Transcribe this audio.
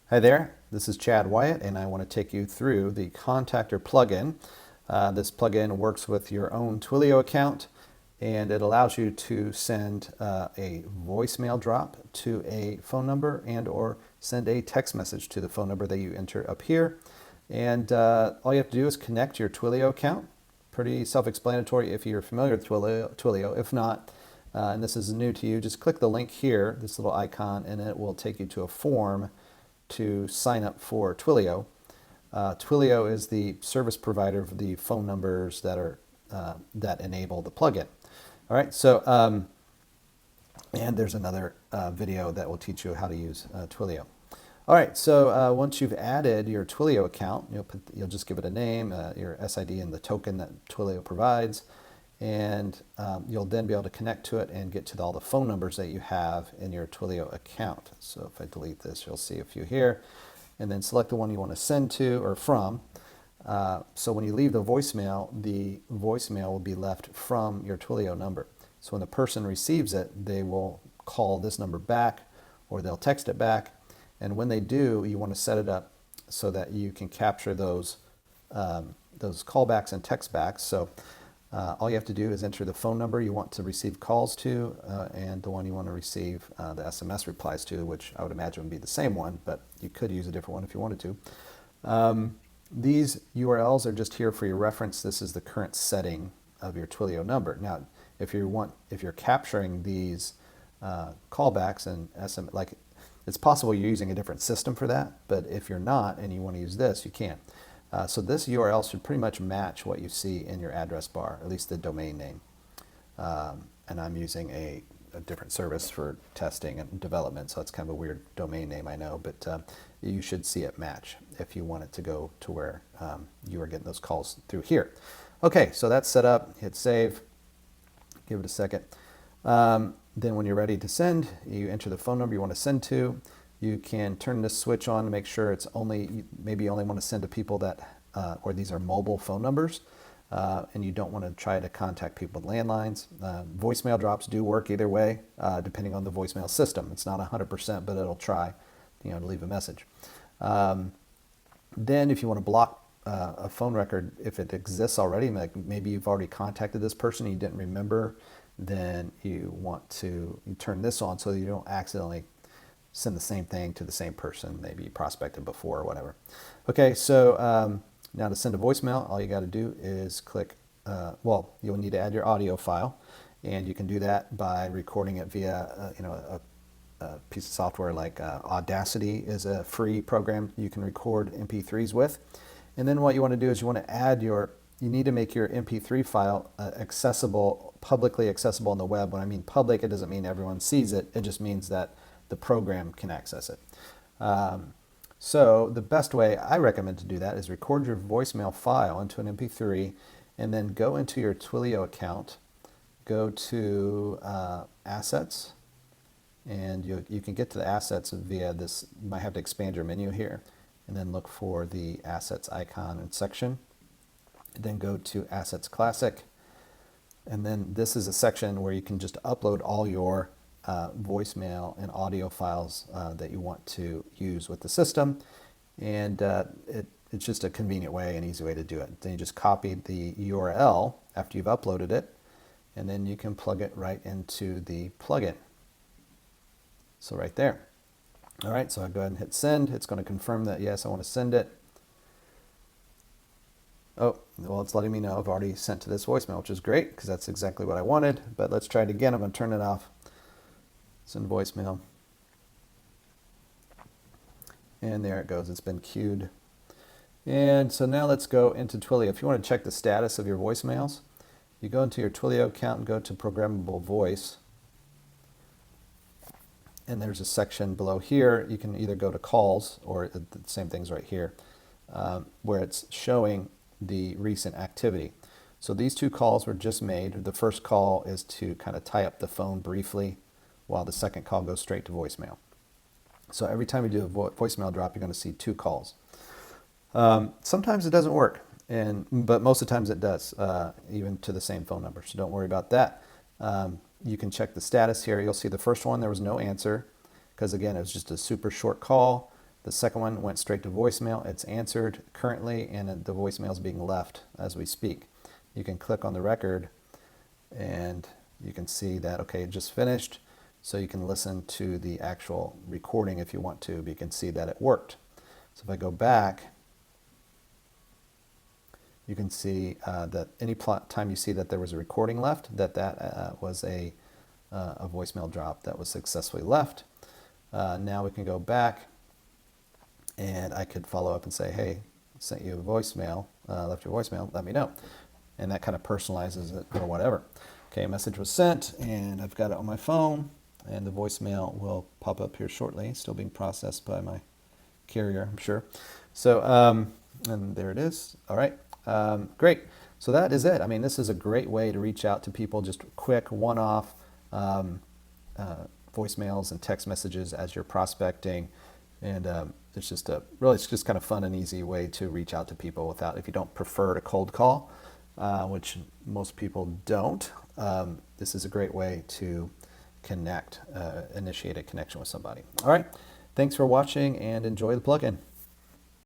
Hi there, this is Chad Wyatt, and I want to take you through the Contactor plugin. This plugin works with your own Twilio account, and it allows you to send a voicemail drop to a phone number and or send a text message to the phone number that you enter up here. And all you have to do is connect your Twilio account. Pretty self-explanatory if you're familiar with Twilio. If not, and this is new to you, just click the link here, this little icon, and it will take you to a form to sign up for Twilio. Twilio is the service provider of the phone numbers that are that enable the plugin. All right, so and there's another video that will teach you how to use Twilio. All right, so once you've added your Twilio account, you'll just give it a name, your SID and the token that Twilio provides, and you'll then be able to connect to it and get to all the phone numbers that you have in your Twilio account. So if I delete this, you'll see a few here, and then select the one you want to send to or from. So when you leave the voicemail will be left from your Twilio number. So when the person receives it, they will call this number back or they'll text it back. And when they do, you want to set it up so that you can capture those callbacks and textbacks. So all you have to do is enter the phone number you want to receive calls to and the one you want to receive the SMS replies to, which I would imagine would be the same one, but you could use a different one if you wanted to. These URLs are just here for your reference. This is the current setting of your Twilio number. Now, if you're capturing these callbacks and SMS, like it's possible you're using a different system for that, but if you're not and you want to use this, you can. So this URL should pretty much match what you see in your address bar, at least the domain name. And I'm using a different service for testing and development, so it's kind of a weird domain name, I know, but you should see it match if you want it to go to where you are getting those calls through here. Okay, so that's set up. Hit save. Give it a second. Then when you're ready to send, you enter the phone number you want to send to. You can turn this switch on to make sure it's maybe you only want to send to people that, or these are mobile phone numbers, and you don't want to try to contact people with landlines. Voicemail drops do work either way, depending on the voicemail system. It's not 100%, but it'll try, to leave a message. Then if you want to block a phone record, if it exists already, like maybe you've already contacted this person and you didn't remember, then you want to turn this on so that you don't accidentally send the same thing to the same person, maybe you prospected before or whatever. Okay, so now to send a voicemail, all you got to do is click, you'll need to add your audio file, and you can do that by recording it via a piece of software like Audacity is a free program you can record MP3s with. And then what you want to do is you want to add you need to make your MP3 file publicly accessible on the web. When I mean public, it doesn't mean everyone sees it. It just means that the program can access it. So the best way I recommend to do that is record your voicemail file into an MP3 and then go into your Twilio account, go to assets, and you can get to the assets via this. You might have to expand your menu here and then look for the assets icon and section. Then go to Assets Classic, and then this is a section where you can just upload all your voicemail and audio files that you want to use with the system, and it's just a convenient way and easy way to do it. Then you just copy the URL after you've uploaded it, and then you can plug it right into the plugin. So right there. All right, so I go ahead and hit send. It's going to confirm that yes, I want to send it. Oh, well, it's letting me know I've already sent to this voicemail, which is great because that's exactly what I wanted. But let's try it again. I'm going to turn it off. Send voicemail. And there it goes. It's been queued. And so now let's go into Twilio. If you want to check the status of your voicemails, you go into your Twilio account and go to Programmable Voice. And there's a section below here. You can either go to calls, or the same thing's right here, where it's showing the recent activity. So these two calls were just made. The first call is to kind of tie up the phone briefly, while the second call goes straight to voicemail. So every time you do a voicemail drop, you're going to see two calls. Sometimes it doesn't work, but most of the times it does, even to the same phone number. So don't worry about that. You can check the status here. You'll see the first one, there was no answer, because again, it was just a super short call. The second one went straight to voicemail. It's answered currently, and the voicemail is being left as we speak. You can click on the record, and you can see that, okay, it just finished. So you can listen to the actual recording if you want to, but you can see that it worked. So if I go back, you can see that any time you see that there was a recording left, that was a voicemail drop that was successfully left. Now we can go back, and I could follow up and say, hey, sent you a voicemail, left your voicemail, let me know. And that kind of personalizes it or whatever. Okay, a message was sent, and I've got it on my phone, and the voicemail will pop up here shortly. Still being processed by my carrier, I'm sure. So, and there it is. All right, great. So that is it. I mean, this is a great way to reach out to people, just quick one-off voicemails and text messages as you're prospecting. And it's just it's just kind of fun and easy way to reach out to people without, if you don't prefer to cold call, which most people don't. This is a great way to initiate a connection with somebody. All right, thanks for watching and enjoy the plugin.